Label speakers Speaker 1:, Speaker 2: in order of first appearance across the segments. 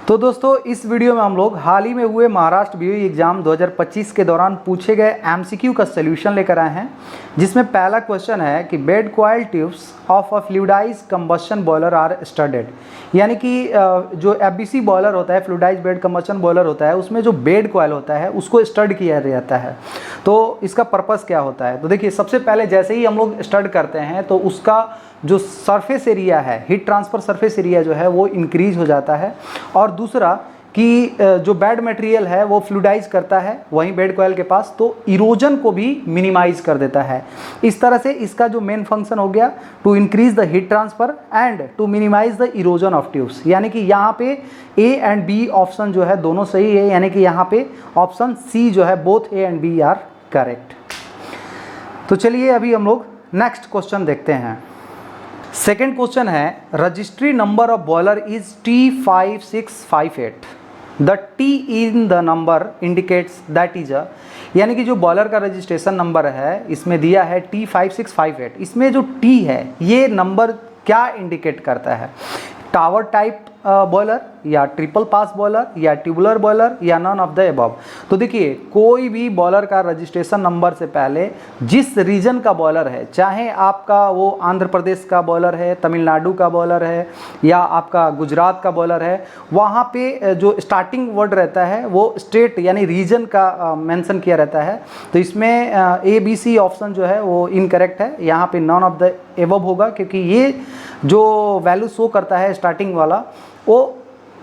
Speaker 1: तो दोस्तों इस वीडियो में हम लोग हाल ही में हुए महाराष्ट्र बीओई एग्जाम 2025 के दौरान पूछे गए एमसीक्यू का सलूशन लेकर आए हैं, जिसमें पहला क्वेश्चन है कि bed coil tubes of a fluidized combustion boiler are studded. यानी कि जो एफबीसी बॉयलर होता है, फ्लूइडाइज्ड बेड कंबशन बॉयलर होता है, उसमें जो बेड कॉइल होता है उसको स्टड किया जाता है। तो इसका पर्पस क्या होता है? तो देखिए, सबसे पहले जैसे ही हम लोग स्टड करते हैं तो उसका जो सरफेस एरिया है, हीट ट्रांसफ़र सरफेस एरिया जो है वो इंक्रीज हो जाता है। और दूसरा कि जो बेड मटेरियल है वो फ्लूइडाइज करता है वहीं बेड कॉइल के पास, तो इरोजन को भी मिनिमाइज कर देता है। इस तरह से इसका जो मेन फंक्शन हो गया to increase the heat transfer and to minimise the erosion of tubes. यानी कि यहाँ पे ए एंड बी ऑप्शन जो है दोनों सही है, यानी कि यहाँ पे ऑप्शन सी जो है both A and B are correct. तो चलिए अभी हम लोग नेक्स्ट क्वेश्चन देखते हैं। सेकेंड क्वेश्चन है, registry number of boiler is T5658। The T in the number indicates that is a, यानी कि जो बॉयलर का रजिस्ट्रेशन नंबर है इसमें दिया है T5658। इसमें जो T है ये नंबर क्या इंडिकेट करता है? टावर टाइप बॉयलर या ट्रिपल पास बॉयलर या ट्यूबुलर बॉयलर या नन ऑफ द अबव। तो देखिए, कोई भी बॉयलर का रजिस्ट्रेशन नंबर से पहले जिस रीजन का बॉयलर है, चाहे आपका वो आंध्र प्रदेश का बॉयलर है, तमिलनाडु का बॉयलर है या आपका गुजरात का बॉयलर है, वहाँ पे जो स्टार्टिंग वर्ड रहता है वो स्टेट यानी रीजन का मेंशन किया रहता है। तो इसमें ABC ऑप्शन जो है वो इनकरेक्ट है, यहाँ पे नन ऑफ द अबव होगा, क्योंकि ये जो वैल्यू शो करता है स्टार्टिंग वाला वो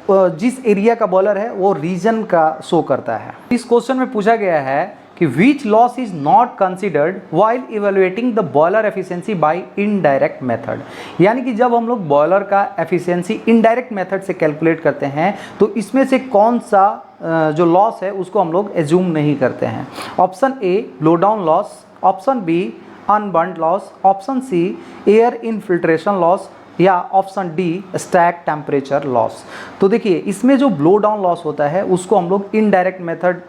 Speaker 1: जिस एरिया का बॉयलर है वो रीजन का शो करता है। इस क्वेश्चन में पूछा गया है कि which loss is not considered while evaluating the boiler efficiency by indirect method. यानी कि जब हम लोग बॉयलर का एफिशिएंसी इनडायरेक्ट मेथड से कैलकुलेट करते हैं तो इसमें से कौन सा जो लॉस है उसको हम लोग एज्यूम नहीं करते हैं। Option A blow down loss, option B unburned loss, option C air infiltration loss या option D stack temperature loss. तो देखिए, इसमें जो ब्लो डाउन लॉस होता है उसको हम लोग इनडायरेक्ट मेथड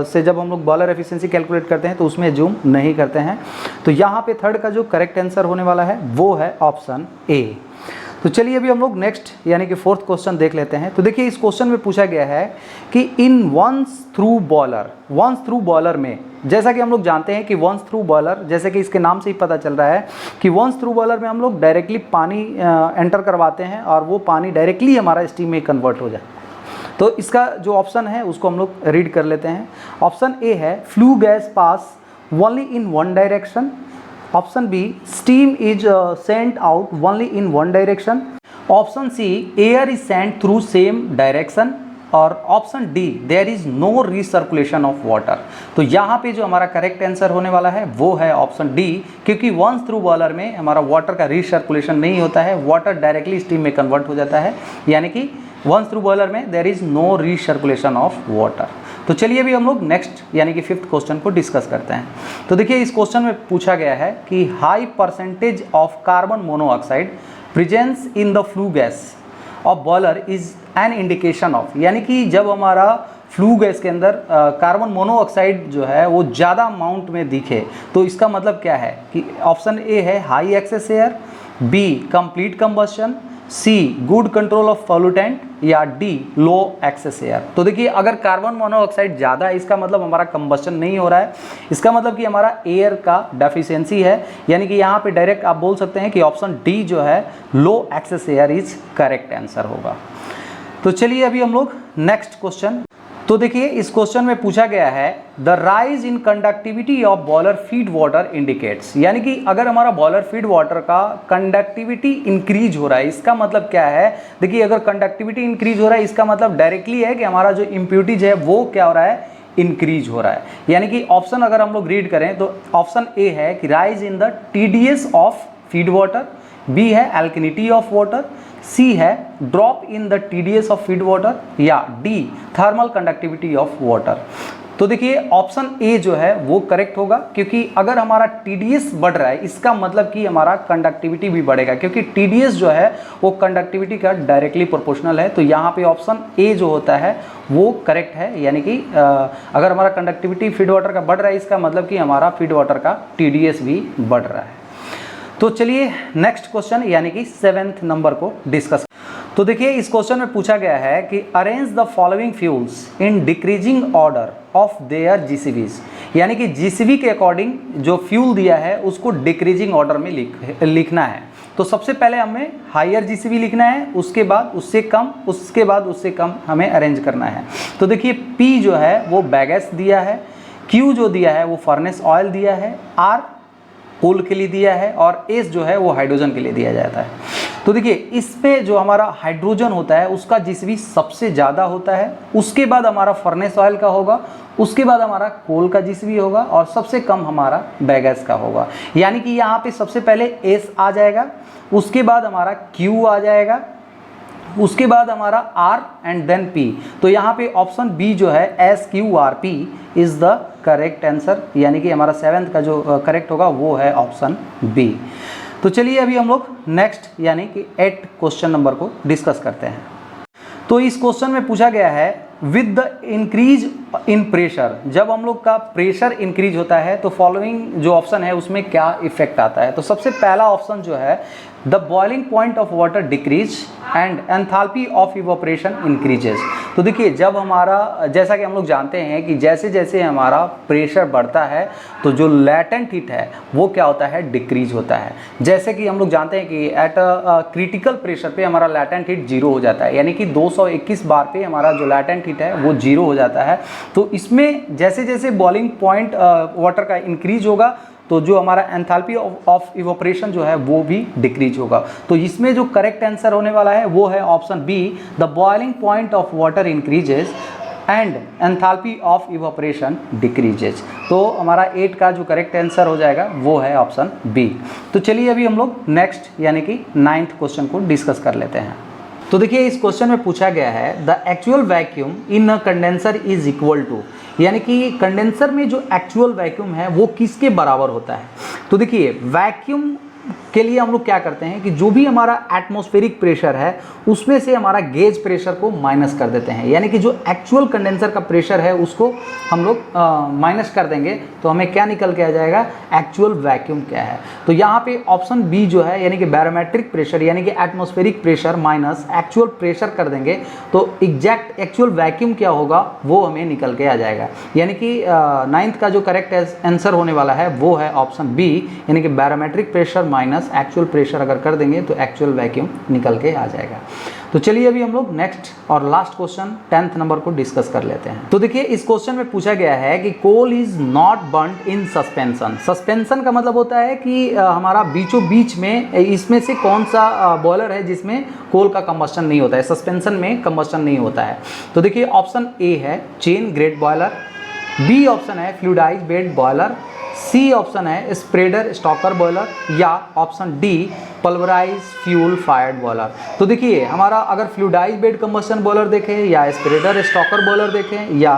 Speaker 1: से जब हम लोग बॉयलर एफिशिएंसी कैलकुलेट करते हैं तो उसमें जूम नहीं करते हैं। तो यहाँ पे थर्ड का जो करेक्ट आंसर होने वाला है वो है ऑप्शन ए। तो चलिए अभी हम लोग नेक्स्ट यानी कि फोर्थ क्वेश्चन देख लेते हैं। तो देखिए, इस क्वेश्चन में पूछा गया है कि इन वंस थ्रू बॉयलर में, जैसा कि हम लोग जानते हैं कि वंस थ्रू बॉयलर, जैसे कि इसके नाम से ही पता चल रहा है कि वंस थ्रू बॉयलर में हम लोग डायरेक्टली पानी एंटर करवाते हैं और वो पानी डायरेक्टली हमारा स्टीम में कन्वर्ट हो जाए। तो इसका जो ऑप्शन है उसको हम लोग रीड कर लेते हैं। ऑप्शन ए है flue gas pass only in one direction, option B steam is sent out only in one direction, option C air is sent through same direction, और option D there is no recirculation of water. तो यहाँ पे जो हमारा correct answer होने वाला है वो है ऑप्शन डी, क्योंकि वंस थ्रू बॉयलर में हमारा वाटर का रीसर्कुलेशन नहीं होता है, वाटर डायरेक्टली स्टीम में कन्वर्ट हो जाता है। यानी कि वंस थ्रू बॉयलर में there is no recirculation of water. तो चलिए अभी हम लोग नेक्स्ट यानी कि फिफ्थ क्वेश्चन को डिस्कस करते हैं। तो देखिए, इस क्वेश्चन में पूछा गया है कि high percentage of carbon monoxide presence in the flue gas off boiler is an indication of. यानी कि जब हमारा फ्लू गैस के अंदर कार्बन मोनोऑक्साइड जो है वो ज़्यादा अमाउंट में दिखे तो इसका मतलब क्या है कि ऑप्शन ए है high excess air, B complete combustion, C good control of pollutant या डी लो एक्सेस एयर। तो देखिए, अगर कार्बन मोनोऑक्साइड ज़्यादा है इसका मतलब हमारा कंबशन नहीं हो रहा है, इसका मतलब कि हमारा एयर का डेफिशिएंसी है। यानी कि यहाँ पे डायरेक्ट आप बोल सकते हैं कि ऑप्शन डी जो है low excess air is correct answer होगा। तो चलिए अभी हम लोग नेक्स्ट क्वेश्चन। तो देखिए, इस क्वेश्चन में पूछा गया है the rise in conductivity of boiler feed water indicates. यानी कि अगर हमारा बॉयलर फीड वाटर का कंडक्टिविटी इंक्रीज हो रहा है, इसका मतलब क्या है? देखिए, अगर कंडक्टिविटी इंक्रीज हो रहा है इसका मतलब डायरेक्टली है कि हमारा जो इम्प्यूरिटीज है वो क्या हो रहा है, इंक्रीज हो रहा है। यानी कि ऑप्शन अगर हम लोग रीड करें तो ऑप्शन ए है कि rise in the TDS of feed water, B है एल्कनिटी ऑफ वाटर, सी है drop in the TDS of feed water, या D thermal conductivity of water. तो देखिए, ऑप्शन ए जो है वो करेक्ट होगा, क्योंकि अगर हमारा TDS बढ़ रहा है इसका मतलब कि हमारा कंडक्टिविटी भी बढ़ेगा, क्योंकि TDS जो है वो कंडक्टिविटी का डायरेक्टली प्रोपोर्शनल है। तो यहाँ पे ऑप्शन ए जो होता है वो करेक्ट है। यानी कि अगर हमारा कंडक्टिविटी फीड वाटर का बढ़ रहा है इसका मतलब कि हमारा फीड वाटर का TDS भी बढ़ रहा है। तो चलिए नेक्स्ट क्वेश्चन यानी कि 7th नंबर को डिस्कस। तो देखिए इस क्वेश्चन में पूछा गया है कि arrange the following fuels in decreasing order of their GCVs, यानी कि जीसीवी के अकॉर्डिंग जो फ्यूल दिया है उसको डिक्रीजिंग ऑर्डर में लिखना है। तो सबसे पहले हमें हायर जीसीवी लिखना है, उसके बाद उससे कम, उसके बाद उससे कम हमें अरेंज करना है। तो देखिए पी जो है वो बैगेस दिया है, क्यू जो दिया है वो फर्नेस ऑयल दिया है, आर कोल के लिए दिया है और एस जो है वो हाइड्रोजन के लिए दिया जाता है। तो देखिए इसमें जो हमारा हाइड्रोजन होता है उसका जीसीवी सबसे ज़्यादा होता है, उसके बाद हमारा फर्नेस ऑयल का होगा, उसके बाद हमारा कोल का जीसीवी होगा और सबसे कम हमारा बैगेस का होगा। यानी कि यहाँ पे सबसे पहले एस आ जाएगा, उसके बाद हमारा क्यू आ जाएगा, उसके बाद हमारा आर एंड देन पी। तो यहाँ पे ऑप्शन बी जो है S Q R P is the correct answer, यानी कि हमारा 7th का जो करेक्ट होगा वो है ऑप्शन बी। तो चलिए अभी हम लोग नेक्स्ट यानी कि 8 क्वेश्चन नंबर को डिस्कस करते हैं। तो इस क्वेश्चन में पूछा गया है with the increase in pressure, जब हम लोग का प्रेशर इंक्रीज होता है तो फॉलोइंग जो ऑप्शन है उसमें क्या इफेक्ट आता है। तो सबसे पहला ऑप्शन जो है the boiling point of water decrease and enthalpy of evaporation increases. तो देखिए जब हमारा, जैसा कि हम लोग जानते हैं कि जैसे जैसे हमारा प्रेशर बढ़ता है तो जो लैटेंट हीट है वो क्या होता है, डिक्रीज होता है। जैसे कि हम लोग जानते हैं कि एट क्रिटिकल प्रेशर पे हमारा लैटेंट हीट 0 हो जाता है, यानी कि 221 बार पे हमारा जो लैटेंट हीट है वो 0 हो जाता है। तो इसमें जैसे जैसे बॉइलिंग पॉइंट वाटर का इंक्रीज होगा तो जो हमारा एंथैल्पी ऑफ इवोपरेशन जो है वो भी डिक्रीज होगा। तो इसमें जो करेक्ट आंसर होने वाला है वो है option B, the boiling point of water increases and enthalpy of evaporation decreases. तो हमारा 8 का जो करेक्ट आंसर हो जाएगा वो है ऑप्शन बी। तो चलिए अभी हम लोग नेक्स्ट यानी कि 9th क्वेश्चन को डिस्कस कर लेते हैं। तो देखिए इस क्वेश्चन में पूछा गया है the actual vacuum in a condenser is equal to, यानी कि कंडेंसर में जो एक्चुअल वैक्यूम है वो किसके बराबर होता है। तो देखिए वैक्यूम के लिए हम लोग क्या करते हैं कि जो भी हमारा एटमॉस्फेरिक प्रेशर है उसमें से हमारा गेज प्रेशर को माइनस कर देते हैं, यानी कि जो एक्चुअल कंडेंसर का प्रेशर है उसको हम लोग माइनस कर देंगे तो हमें क्या निकल के आ जाएगा, एक्चुअल वैक्यूम क्या है। तो यहाँ पे ऑप्शन बी जो है यानी कि बैरोमेट्रिक प्रेशर यानी कि atmospheric pressure minus actual pressure कर देंगे तो एग्जैक्ट एक्चुअल वैक्यूम क्या होगा वो हमें निकल के आ जाएगा। यानी कि 9th का जो करेक्ट आंसर होने वाला है वो है ऑप्शन बी, यानी कि barometric pressure minus actual pressure अगर कर देंगे तो एक्चुअल वैक्यूम निकल के आ जाएगा। तो चलिए अभी हम लोग नेक्स्ट और लास्ट क्वेश्चन 10th नंबर को डिस्कस कर लेते हैं। तो देखिए इस क्वेश्चन में पूछा गया है कि coal is not burned in suspension. Suspension का मतलब होता है कि हमारा बीचों बीच में इसमें से कौन सा बॉयलर है जिसमें कोल का कंबस्शन नहीं होता है, सस्पेंशन में कंबस्शन नहीं होता है। तो देखिए ऑप्शन ए है chain grate boiler, B option है fluidised bed boiler, C option है स्प्रेडर स्टॉकर बॉयलर या option D pulverised fuel fired boiler. तो देखिए हमारा अगर फ्लूइडाइज बेड कंबस्शन बॉयलर देखें या स्प्रेडर स्टॉकर बॉयलर देखें या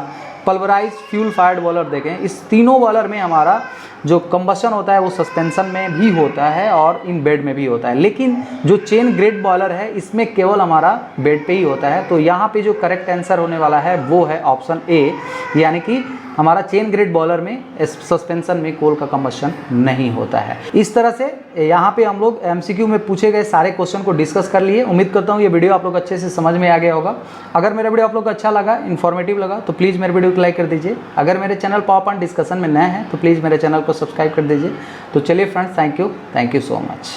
Speaker 1: पल्वराइज फ्यूल फायर्ड बॉयलर देखें, इस तीनों बॉयलर में हमारा जो कंबस्शन होता है वो सस्पेंशन में भी होता है और इन बेड में भी होता है, लेकिन जो चेन ग्रेड बॉयलर है इसमें केवल हमारा बेड पे ही होता है। तो यहाँ पे जो करेक्ट आंसर होने वाला है वो है ऑप्शन ए, यानी कि हमारा चेन ग्रेड बॉयलर में सस्पेंशन में कोल का कंबस्शन नहीं होता है। इस तरह से यहाँ पे हम लोग एमसीक्यू में पूछे गए सारे क्वेश्चन को डिस्कस कर लिए। उम्मीद करता हूँ ये वीडियो आप लोग अच्छे से समझ में आ गया होगा। अगर मेरा वीडियो आप लोग को अच्छा लगा, इन्फॉर्मेटिव लगा तो प्लीज़ मेरे वीडियो को लाइक कर दीजिए। अगर मेरे चैनल पावर पॉइंट डिस्कशन में नए हैं तो प्लीज़ मेरे चैनल को सब्सक्राइब कर दीजिए। तो चलिए friends, thank you so much.